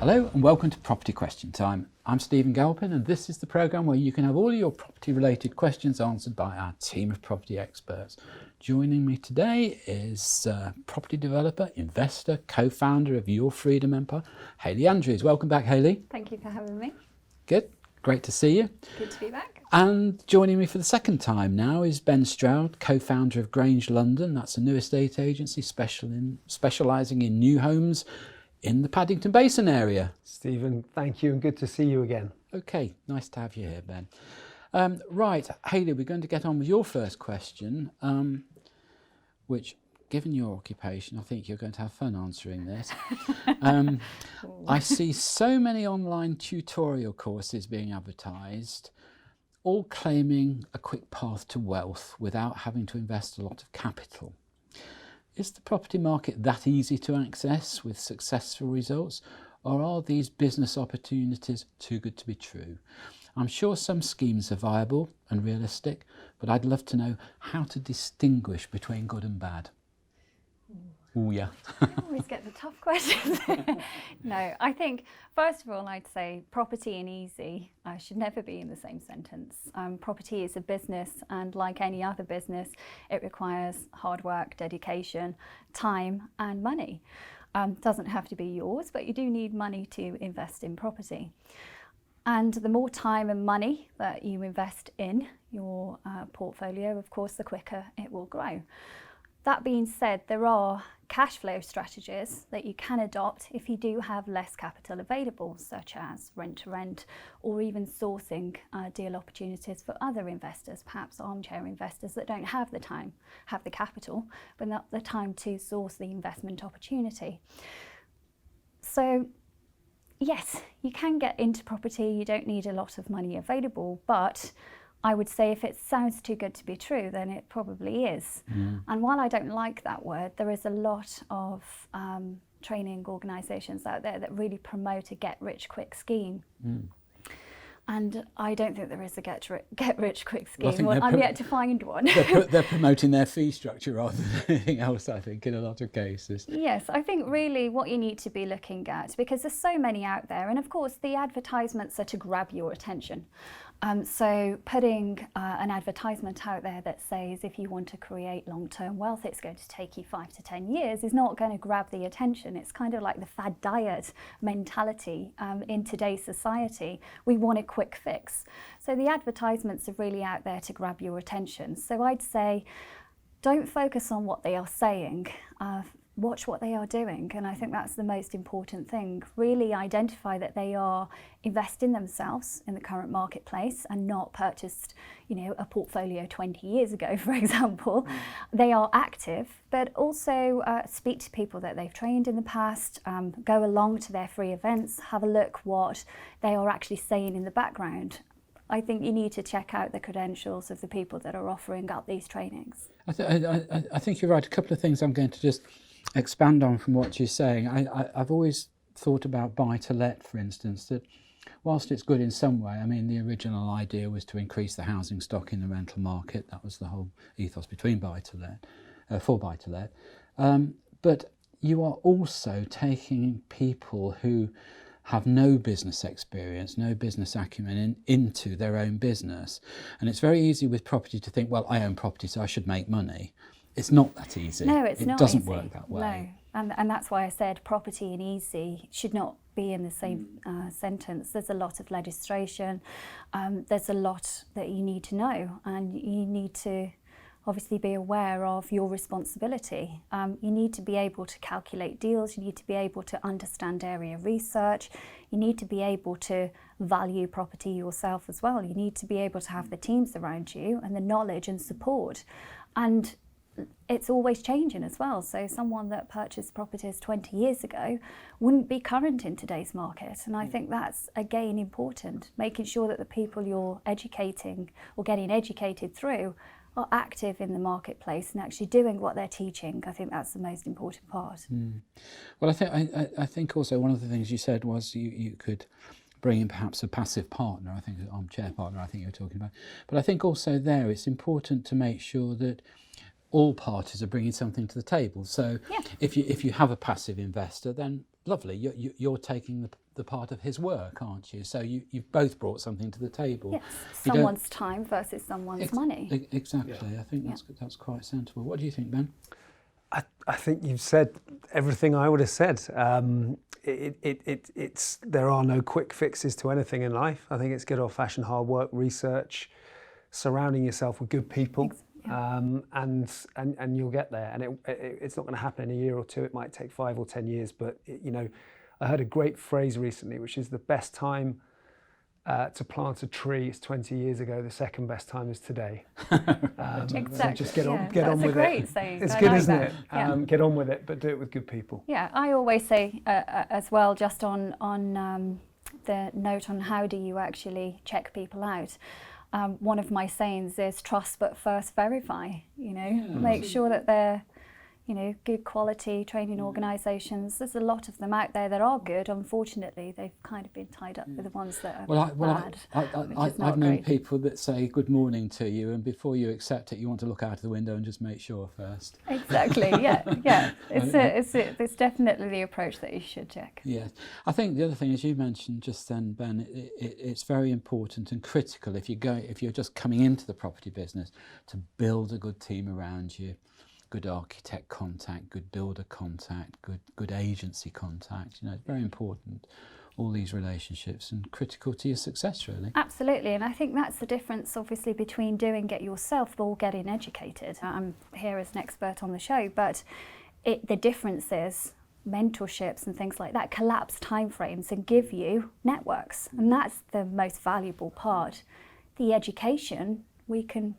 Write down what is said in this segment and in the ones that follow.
Hello and welcome to Property Question Time. I'm Stephen Galpin and this is the programme where you can have all your property related questions answered by our team of property experts. Joining me today is property developer, investor, co-founder of Your Freedom Empire, Hayley Andrews. Welcome back, Hayley. Thank you for having me. Good, great to see you. Good to be back. And joining me for the second time now is Ben Stroud, co-founder of Grange London. That's a new estate agency specialising in new homes in the Paddington Basin area. Stephen, thank you and good to see you again. Okay, nice to have you here, Ben. Right, Hayley, we're going to get on with your first question, which, given your occupation, I think you're going to have fun answering this. I see so many online tutorial courses being advertised, all claiming a quick path to wealth without having to invest a lot of capital. Is the property market that easy to access with successful results, or are these business opportunities too good to be true? I'm sure some schemes are viable and realistic, but I'd love to know how to distinguish between good and bad. Oh yeah. I always get the tough questions. No, I think first of all I'd say property and easy should never be in the same sentence. Property is a business, and like any other business, it requires hard work, dedication, time and money. Doesn't have to be yours, but you do need money to invest in property. And the more time and money that you invest in your portfolio, of course, the quicker it will grow. That being said, there are cash flow strategies that you can adopt if you do have less capital available, such as rent-to-rent, or even sourcing deal opportunities for other investors, perhaps armchair investors that don't have the time, have the capital, but not the time to source the investment opportunity. So yes, you can get into property, you don't need a lot of money available, but I would say if it sounds too good to be true, then it probably is. And while I don't like that word, there is a lot of training organisations out there that really promote a get-rich-quick scheme. And I don't think there is a get-rich-quick scheme. Well, I'm yet to find one. They're promoting their fee structure rather than anything else, I think, in a lot of cases. Yes, I think really what you need to be looking at, because there's so many out there, and of course the advertisements are to grab your attention. So putting an advertisement out there that says if you want to create long-term wealth, it's going to take you 5 to 10 years is not going to grab the attention. It's kind of like the fad diet mentality in today's society. We want a quick fix. So the advertisements are really out there to grab your attention. So I'd say don't focus on what they are saying. Watch what they are doing, and I think that's the most important thing. Really identify that they are investing themselves in the current marketplace and not purchased, a portfolio 20 years ago, for example. They are active, but also speak to people that they've trained in the past, go along to their free events, have a look what they are actually saying in the background. I think you need to check out the credentials of the people that are offering up these trainings. I think you're right. A couple of things I'm going to just expand on from what you're saying. I've always thought about buy-to-let, for instance, that whilst it's good in some way, I mean, the original idea was to increase the housing stock in the rental market. That was the whole ethos between buy-to-let, for buy-to-let. But you are also taking people who have no business experience, no business acumen into their own business. And it's very easy with property to think, well, I own property, so I should make money. It's not that easy. No, it's not. It doesn't work that way. No, and that's why I said property and easy should not be in the same sentence. There's a lot of legislation. There's a lot that you need to know, and you need to obviously be aware of your responsibility. You need to be able to calculate deals. You need to be able to understand area research. You need to be able to value property yourself as well. You need to be able to have the teams around you and the knowledge and support. And it's always changing as well. So someone that purchased properties 20 years ago wouldn't be current in today's market. And I think that's, again, important, making sure that the people you're educating or getting educated through are active in the marketplace and actually doing what they're teaching. I think that's the most important part. Well, I think also one of the things you said was you could bring in perhaps a passive partner, I think an armchair partner I think you were talking about. But I think also there it's important to make sure that all parties are bringing something to the table. So if you have a passive investor, then lovely. You're taking the part of his work, aren't you? So you've both brought something to the table. Yes, You don't- someone's time versus someone's money. Exactly. I think that's quite sensible. What do you think, Ben? I think you've said everything I would have said. There are no quick fixes to anything in life. I think it's good old-fashioned hard work, research, surrounding yourself with good people, and you'll get there. And it's not going to happen in a year or two. It might take 5 or 10 years. But I heard a great phrase recently, which is the best time to plant a tree is 20 years ago. The second best time is today. Exactly. So just get on with it. That's a great saying. It's I good, like isn't that. it? Yeah. Get on with it, but do it with good people. Yeah, I always say as well, just on the note on how do you actually check people out. One of my sayings is trust, but first verify. Make sure that they're good quality training organisations. There's a lot of them out there that are good. Unfortunately, they've kind of been tied up with the ones that are bad. I've known people that say good morning to you, and before you accept it, you want to look out of the window and just make sure first. Exactly. Yeah. It's definitely the approach that you should check. Yes, I think the other thing, as you mentioned just then, Ben, it's very important and critical if you're just coming into the property business to build a good team around you. Good architect contact, good builder contact, good agency contact. It's very important, all these relationships, and critical to your success, really. Absolutely, and I think that's the difference, obviously, between doing it yourself or getting educated. I'm here as an expert on the show, but the difference is mentorships and things like that collapse timeframes and give you networks, and that's the most valuable part. The education, we can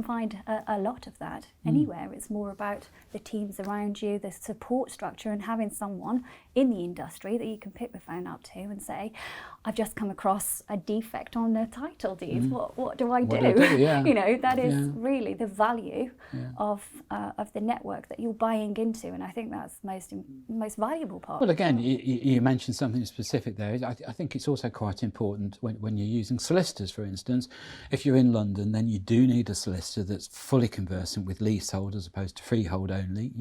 find a lot of that anywhere. It's more about the teams around you, the support structure, and having someone in the industry that you can pick the phone up to and say, I've just come across a defect on the title deed. What do I do? Yeah. That is really the value of the network that you're buying into, and I think that's most valuable part. Well, again, you mentioned something specific there. I think it's also quite important when you're using solicitors, for instance. If you're in London, then you do need a solicitor that's fully conversant with leasehold as opposed to freehold only,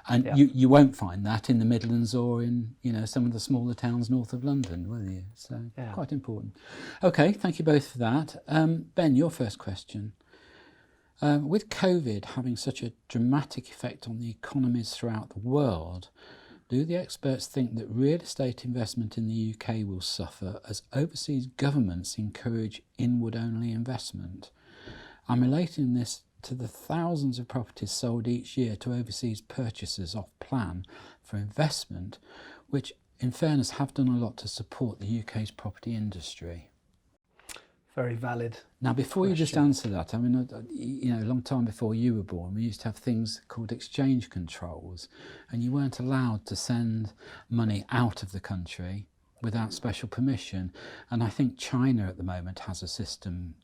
and you won't find that in the Midlands or in some of the smaller towns north of London, will you? So quite important. Okay, thank you both for that. Ben, your first question. With COVID having such a dramatic effect on the economies throughout the world, do the experts think that real estate investment in the UK will suffer as overseas governments encourage inward-only investment? I'm relating this to the thousands of properties sold each year to overseas purchasers off plan for investment, which in fairness have done a lot to support the UK's property industry. Very valid. Now, before you just answer that, I mean, a long time before you were born, we used to have things called exchange controls, and you weren't allowed to send money out of the country without special permission. And I think China at the moment has a system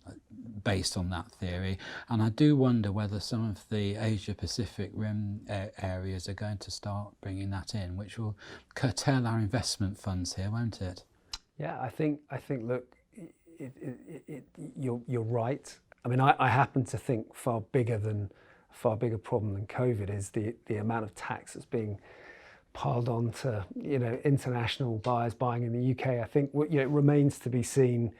based on that theory. And I do wonder whether some of the Asia-Pacific Rim areas are going to start bringing that in, which will curtail our investment funds here, won't it? Yeah, I think. Look, you're right. I mean, I happen to think far bigger problem than COVID is the amount of tax that's being piled on to international buyers buying in the UK. I think it remains to be seen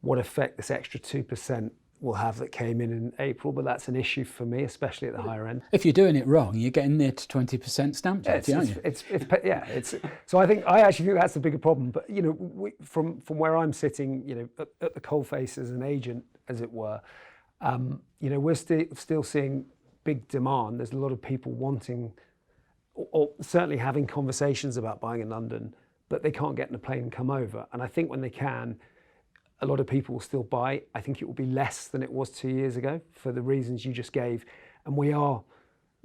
what effect this extra 2% will have that came in April, but that's an issue for me, especially at the higher end. If you're doing it wrong, you're getting near to 20% stamp duty, aren't you? So I actually think that's a bigger problem. But from where I'm sitting, at the coalface as an agent, as it were, we're still seeing big demand. There's a lot of people wanting, or certainly having conversations about buying in London, but they can't get in a plane and come over. And I think when they can, a lot of people will still buy. I think it will be less than it was 2 years ago for the reasons you just gave. And we are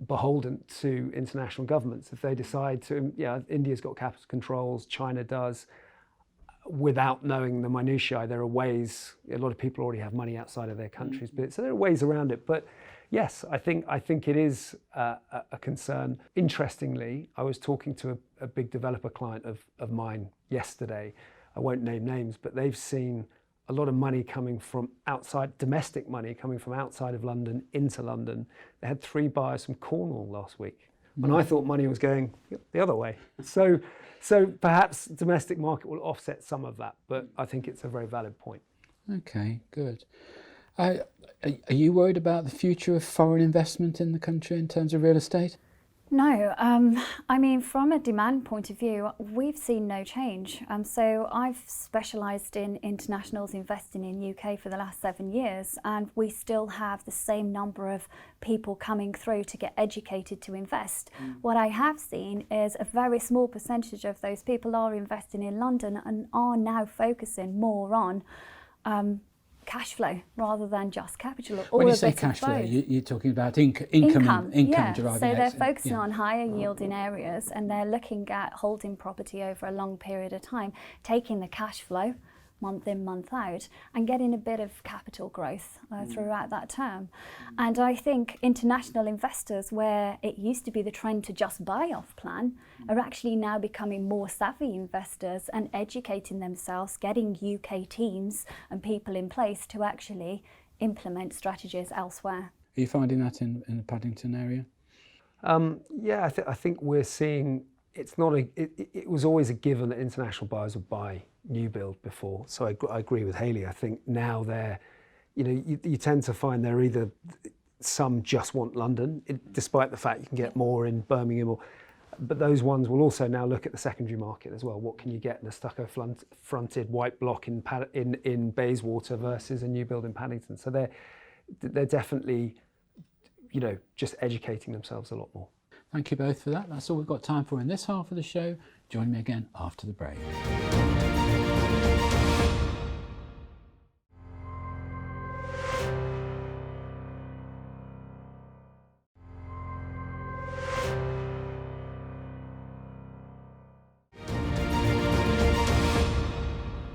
beholden to international governments. If they decide to, India's got capital controls, China does. Without knowing the minutiae, there are ways, a lot of people already have money outside of their countries, so there are ways around it. But yes, I think it is a concern. Interestingly, I was talking to a big developer client of mine yesterday. I won't name names, but they've seen a lot of money coming from outside, domestic money coming from outside of London into London. They had 3 buyers from Cornwall last week when I thought money was going the other way. So perhaps the domestic market will offset some of that, but I think it's a very valid point. Okay, good. Are you worried about the future of foreign investment in the country in terms of real estate? No, I mean, from a demand point of view, we've seen no change. So I've specialised in internationals investing in UK for the last 7 years, and we still have the same number of people coming through to get educated to invest. What I have seen is a very small percentage of those people are investing in London and are now focusing more on cash flow rather than just capital. When you say cash flow, you're talking about income yeah. deriving. So they're focusing on higher yielding areas, and they're looking at holding property over a long period of time, taking the cash flow month in, month out, and getting a bit of capital growth throughout that term. And I think international investors, where it used to be the trend to just buy off plan, are actually now becoming more savvy investors and educating themselves, getting UK teams and people in place to actually implement strategies elsewhere. Are you finding that in the Paddington area? Yeah, I think we're seeing, it's not it was always a given that international buyers would buy new build before. So I agree with Hayley. I think now they're, you tend to find they're either, some just want London, despite the fact you can get more in Birmingham, but those ones will also now look at the secondary market as well. What can you get in a stucco fronted white block in Bayswater versus a new build in Paddington? So they're definitely, just educating themselves a lot more. Thank you both for that. That's all we've got time for in this half of the show. Join me again after the break.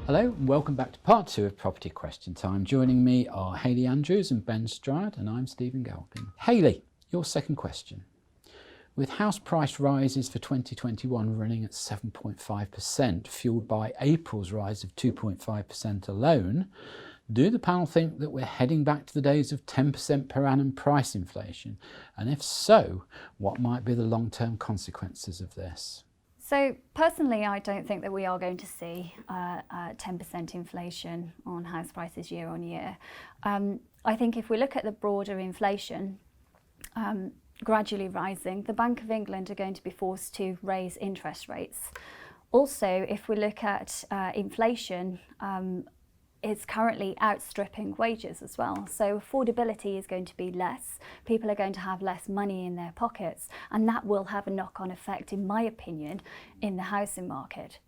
Hello and welcome back to part 2 of Property Question Time. Joining me are Hayley Andrews and Ben Stroud, and I'm Stephen Galpin. Hayley, your second question. With house price rises for 2021 running at 7.5%, fueled by April's rise of 2.5% alone, do the panel think that we're heading back to the days of 10% per annum price inflation? And if so, what might be the long-term consequences of this? So personally, I don't think that we are going to see 10% inflation on house prices year on year. I think if we look at the broader inflation, gradually rising, the Bank of England are going to be forced to raise interest rates. Also, if we look at inflation, it's currently outstripping wages as well. So affordability is going to be less. People are going to have less money in their pockets, and that will have a knock-on effect, in my opinion, in the housing market.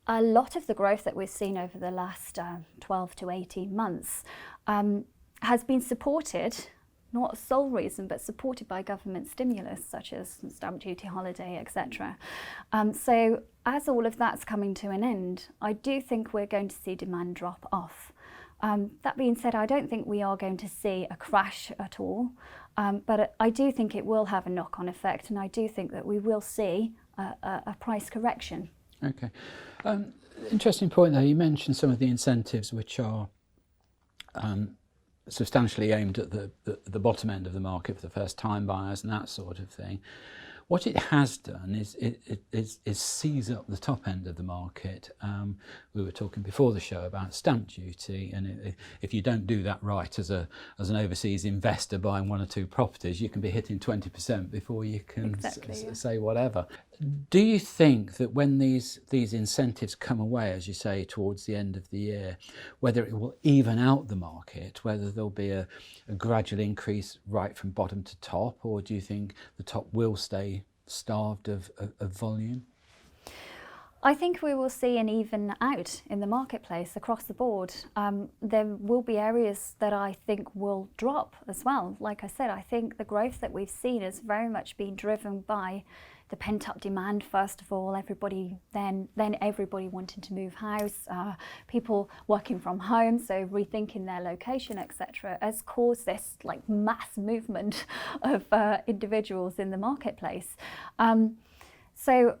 A lot of the growth that we've seen over the last 12 to 18 months has been supported, not a sole reason, but supported by government stimulus such as stamp duty holiday, etc. So as all of that's coming to an end, I do think we're going to see demand drop off. That being said, I don't think we are going to see a crash at all, but I do think it will have a knock-on effect, and I do think that we will see a price correction. Okay. Interesting point there. You mentioned some of the incentives which are substantially aimed at the bottom end of the market for the first time buyers and that sort of thing. What it has done is seize up the top end of the market. We were talking before the show about stamp duty, and if you don't do that right as an overseas investor buying 1 or 2 properties, you can be hitting 20% before you can say whatever. Do you think that when these incentives come away, as you say, towards the end of the year, whether it will even out the market, whether there'll be a gradual increase right from bottom to top, or do you think the top will stay starved of volume? I think we will see an even out in the marketplace across the board. There will be areas that I think will drop as well. Like I said, I think the growth that we've seen has very much been driven by the pent-up demand, first of all, everybody wanting to move house, people working from home, so rethinking their location, etc., has caused this mass movement of individuals in the marketplace. So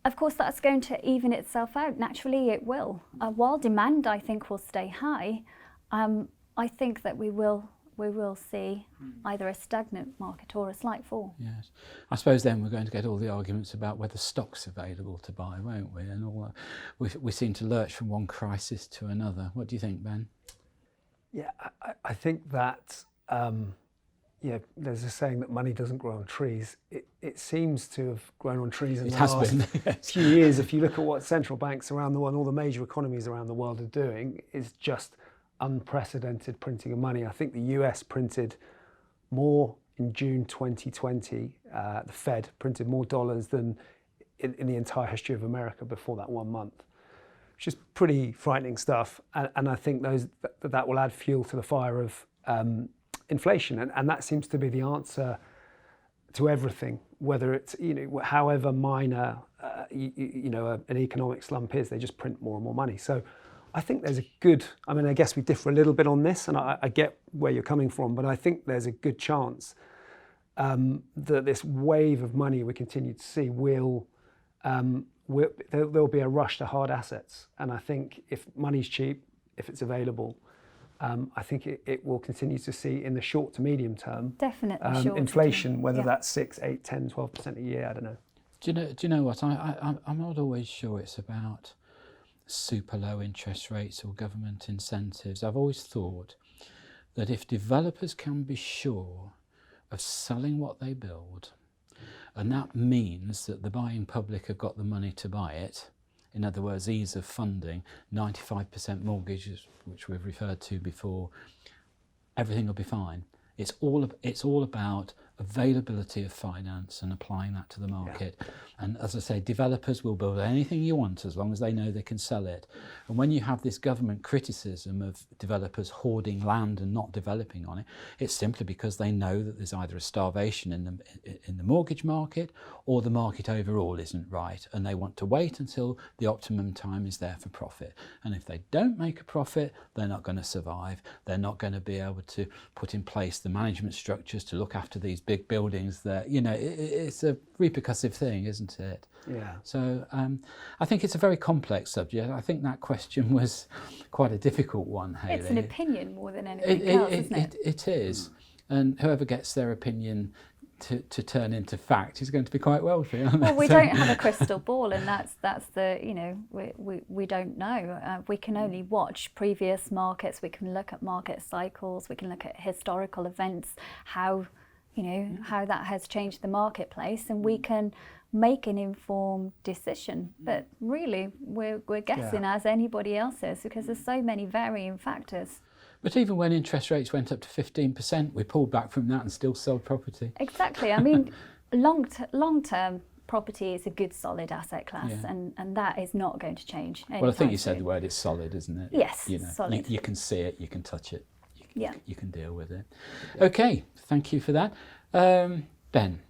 of course that's going to even itself out. Naturally it will. While demand, I think, will stay high, I think that we will we will see either a stagnant market or a slight fall. Yes. I suppose then we're going to get all the arguments about whether stock's available to buy, won't we? And all that. We seem to lurch from one crisis to another. What do you think, Ben? Yeah, I think that, there's a saying that money doesn't grow on trees. It seems to have grown on trees in the last few years. If you look at what central banks around the world, all the major economies around the world are doing, is just unprecedented printing of money. I think the US printed more in June 2020. The Fed printed more dollars than in the entire history of America before that 1 month, which is pretty frightening stuff. And I think that will add fuel to the fire of inflation. And that seems to be the answer to everything, whether it's, however minor, an economic slump is, they just print more and more money. So I think there's I guess we differ a little bit on this, and I get where you're coming from, but I think there's a good chance that this wave of money we continue to see there'll be a rush to hard assets. And I think if money's cheap, if it's available, I think it will continue to see in the short to medium term definitely inflation, whether that's 6, 8, 10, 12% a year, I don't know. Do you know what? I'm not always sure it's about super low interest rates or government incentives. I've always thought that if developers can be sure of selling what they build, and that means that the buying public have got the money to buy it, in other words, ease of funding, 95% mortgages, which we've referred to before, everything will be fine. It's all about availability of finance and applying that to the market. Yeah. And as I say, developers will build anything you want as long as they know they can sell it. And when you have this government criticism of developers hoarding land and not developing on it, it's simply because they know that there's either a starvation in the mortgage market, or the market overall isn't right, and they want to wait until the optimum time is there for profit. And if they don't make a profit, they're not going to survive. They're not going to be able to put in place the management structures to look after these big buildings that, it's a repercussive thing, isn't it? Yeah. So I think it's a very complex subject. I think that question was quite a difficult one, Hayley. It's an opinion more than anything else, isn't it? It is. And whoever gets their opinion to turn into fact is going to be quite wealthy, aren't they? Well, we don't have a crystal ball, and that's the, we don't know. We can only watch previous markets, we can look at market cycles, we can look at historical events, how that has changed the marketplace, and we can make an informed decision. But really, we're guessing as anybody else is, because there's so many varying factors. But even when interest rates went up to 15%, we pulled back from that and still sold property. Exactly. I mean, long-term property is a good, solid asset class, and that is not going to change. Well, I think you said the word is solid, isn't it? Yes, solid. You can see it, you can touch it, you can deal with it. Yeah. Okay, thank you for that. Ben.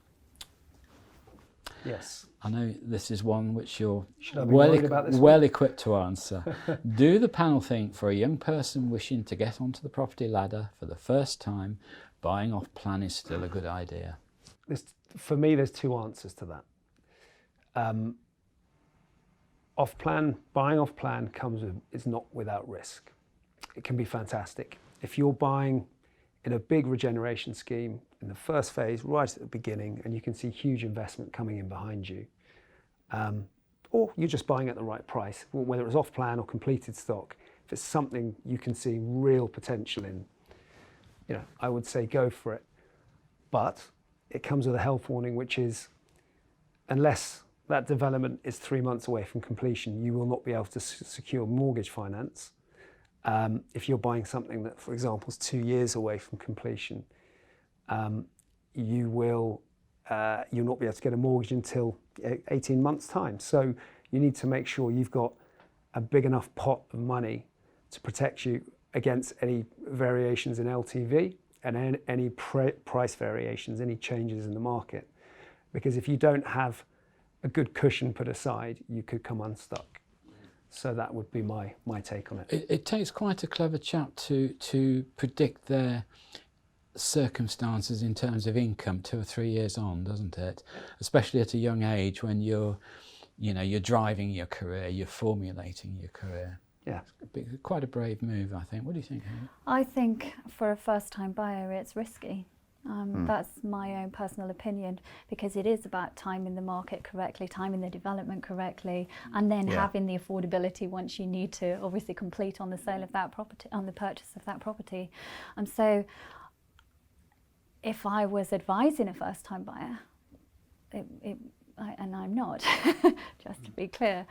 Yes. I know this is one which you're well equipped to answer. Do the panel think for a young person wishing to get onto the property ladder for the first time, buying off plan is still a good idea? For me, there's two answers to that. Buying off plan is not without risk. It can be fantastic. If you're buying in a big regeneration scheme in the first phase, right at the beginning, and you can see huge investment coming in behind you, or you're just buying at the right price, whether it's off plan or completed stock, if it's something you can see real potential in, I would say go for it. But it comes with a health warning, which is, unless that development is 3 months away from completion, you will not be able to secure mortgage finance. If you're buying something that, for example, is 2 years away from completion, you'll not be able to get a mortgage until 18 months' time. So you need to make sure you've got a big enough pot of money to protect you against any variations in LTV and any price variations, any changes in the market. Because if you don't have a good cushion put aside, you could come unstuck. So that would be my take on it. It takes quite a clever chap to predict their circumstances in terms of income 2 or 3 years on, doesn't it? Especially at a young age when you're driving your career, you're formulating your career. Yeah. Quite a brave move, I think. What do you think, Hayley? I think for a first-time buyer, it's risky. That's my own personal opinion, because it is about timing the market correctly, timing the development correctly, and then having the affordability once you need to obviously complete on the sale of that property, on the purchase of that property. And so if I was advising a first-time buyer, and I'm not, just to be clear,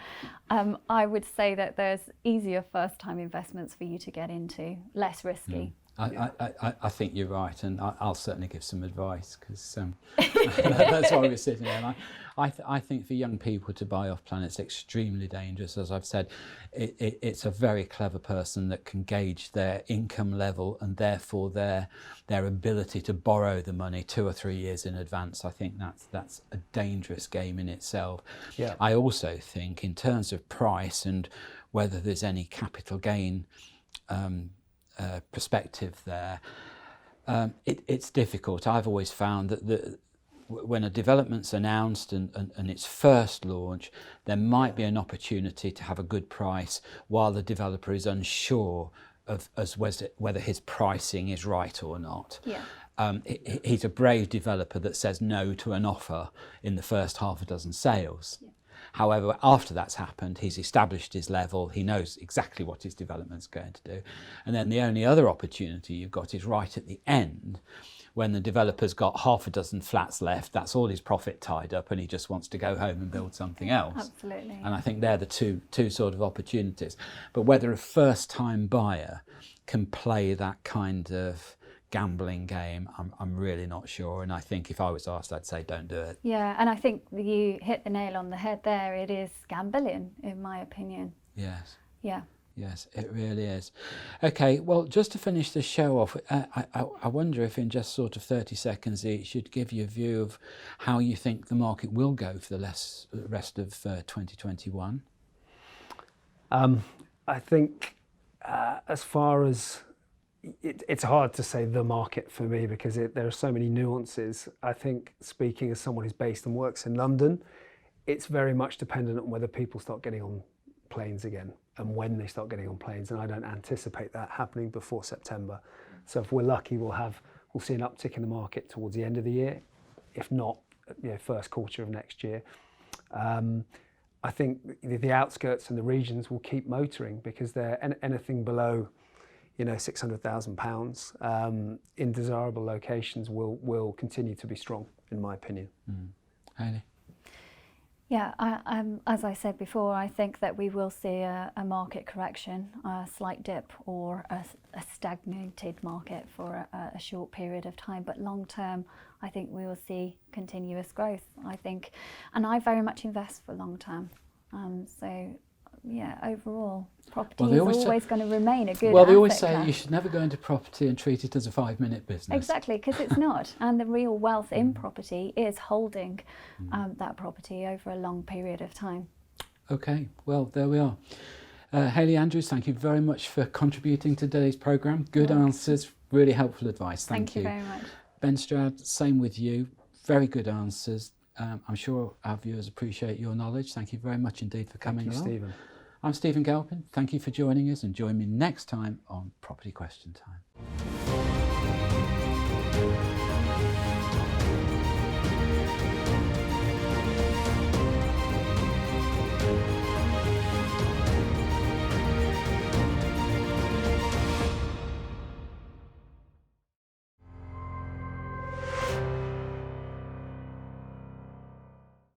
I would say that there's easier first-time investments for you to get into, less risky. I think you're right, and I'll certainly give some advice, because that's why we're sitting there. And I think for young people to buy off plan, it's extremely dangerous. As I've said, it's a very clever person that can gauge their income level and therefore their ability to borrow the money 2 or 3 years in advance. I think that's a dangerous game in itself. Yeah. I also think in terms of price and whether there's any capital gain perspective there, it's difficult. I've always found that when a development's announced and its first launch, there might be an opportunity to have a good price while the developer is unsure of whether his pricing is right or not. Yeah. He's a brave developer that says no to an offer in the first half a dozen sales. Yeah. However, after that's happened, he's established his level, he knows exactly what his development's going to do. And then the only other opportunity you've got is right at the end, when the developer's got half a dozen flats left, that's all his profit tied up, and he just wants to go home and build something else. Absolutely. And I think they're the two sort of opportunities. But whether a first-time buyer can play that kind of gambling game, I'm really not sure, and I think if I was asked, I'd say don't do it. Yeah, and I think you hit the nail on the head there. It is gambling, in my opinion. Yes. Yeah. Yes, it really is. Okay, well, just to finish the show off, I wonder if in just sort of 30 seconds each, you'd give you a view of how you think the market will go for the rest of 2021. I think as far as it's hard to say the market for me, because there are so many nuances. I think, speaking as someone who's based and works in London, it's very much dependent on whether people start getting on planes again and when they start getting on planes, and I don't anticipate that happening before September. So if we're lucky, we'll see an uptick in the market towards the end of the year, if not, first quarter of next year. I think the outskirts and the regions will keep motoring, because they're anything below £600,000 in desirable locations will continue to be strong, in my opinion. Hayley? Yeah, as I said before, I think that we will see a market correction, a slight dip, or a stagnated market for a short period of time. But long term, I think we will see continuous growth, I think. And I very much invest for long term. So, yeah, overall, property is always going to remain a good asset. Well, they always say class. you should never go into property and treat it as a 5-minute business. Exactly, because it's not. And the real wealth in property is holding that property over a long period of time. Okay, well, there we are. Hayley Andrews, thank you very much for contributing to today's programme. Good answers, really helpful advice. Thank you very much. Ben Stroud, same with you. Very good answers. I'm sure our viewers appreciate your knowledge. Thank you very much indeed for coming along. Thank you, Stephen. I'm Stephen Galpin. Thank you for joining us, and join me next time on Property Question Time.